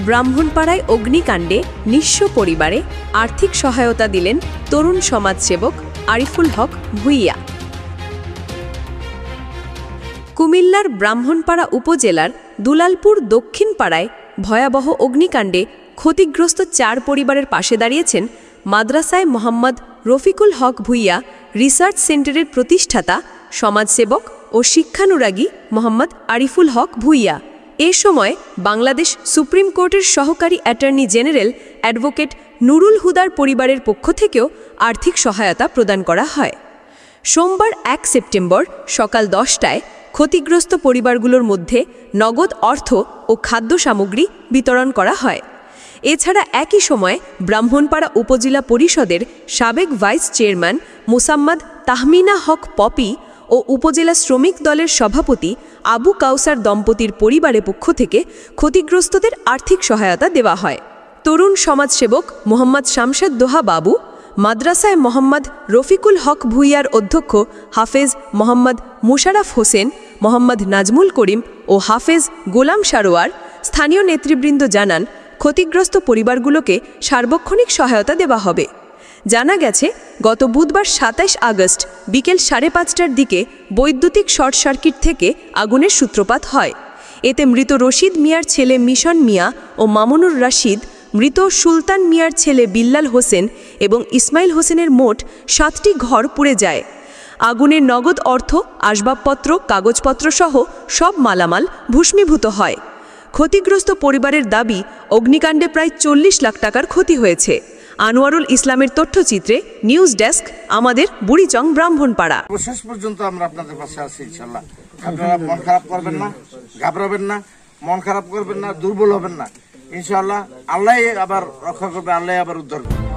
ব্রাহ্মণপাড়ায় অগ্নিকাণ্ডে নিঃস্ব পরিবারে আর্থিক সহায়তা দিলেন তরুণ সমাজসেবক আরিফুল হক ভূঁইয়া। কুমিল্লার ব্রাহ্মণপাড়া উপজেলার দুলালপুর দক্ষিণ পাড়ায় ভয়াবহ অগ্নিকাণ্ডে ক্ষতিগ্রস্ত 4 পরিবারের পাশে দাঁড়িয়েছেন মাদ্রাসায় মোহাম্মদ রফিকুল হক ভূঁইয়া রিসার্চ সেন্টারের প্রতিষ্ঠাতা, সমাজসেবক ও শিক্ষানুরাগী মোহাম্মদ আরিফুল হক ভূঁইয়া। এ সময় বাংলাদেশ সুপ্রিম কোর্টের সহকারী অ্যাটর্নি জেনারেল অ্যাডভোকেট নুরুল হুদার পরিবারের পক্ষ থেকেও আর্থিক সহায়তা প্রদান করা হয়। সোমবার 1 সেপ্টেম্বর সকাল 10টায় ক্ষতিগ্রস্ত পরিবারগুলোর মধ্যে নগদ অর্থ ও খাদ্য সামগ্রী বিতরণ করা হয়। এছাড়া একই সময় ব্রাহ্মণপাড়া উপজেলা পরিষদের সাবেক ভাইস চেয়ারম্যান মোসাম্মদ তাহমিনা হক পপি ও উপজেলা শ্রমিক দলের সভাপতি আবু কাউসার দম্পতির পরিবারের পক্ষ থেকে ক্ষতিগ্রস্তদের আর্থিক সহায়তা দেওয়া হয়। তরুণ সমাজসেবক মোহাম্মদ শামশেদ দোহা বাবু, মাদ্রাসায় মোহাম্মদ রফিকুল হক ভূঁইয়ার অধ্যক্ষ হাফেজ মোহাম্মদ মুশারফ হোসেন, মোহাম্মদ নাজমুল করিম ও হাফেজ গোলাম সারোয়ার স্থানীয় নেতৃবৃন্দ জানান, ক্ষতিগ্রস্ত পরিবারগুলোকে সার্বক্ষণিক সহায়তা দেওয়া হবে। জানা গেছে, গত বুধবার 27 আগস্ট বিকেল 5:30টার দিকে বৈদ্যুতিক শর্ট সার্কিট থেকে আগুনের সূত্রপাত হয়। এতে মৃত রশিদ মিয়ার ছেলে মিশন মিয়া ও মামুনুর রাশিদ, মৃত সুলতান মিয়ার ছেলে বিল্লাল হোসেন এবং ইসমাইল হোসেনের মোট 7টি ঘর পুড়ে যায়। আগুনের নগদ অর্থ, আসবাবপত্র, কাগজপত্র সহ সব মালামাল ভস্মীভূত হয়। ক্ষতিগ্রস্ত পরিবারের দাবি, অগ্নিকাণ্ডে প্রায় 40 লাখ টাকার ক্ষতি হয়েছে। আনোয়ারুল ইসলামের তথ্যচিত্রে নিউজ ডেস্ক, আমাদের বুড়িচং, ব্রাহ্মণপাড়া। শেষ পর্যন্ত আমরা আপনাদের পাশে আছি ইনশাআল্লাহ। আপনারা মন খারাপ করবেন না, ঘাবড়াবেন না, মন খারাপ করবেন না, দুর্বল হবেন না। ইনশাআল্লাহ আল্লাহ আবার রক্ষা করবে, আল্লাহ আবার উদ্ধার করবে।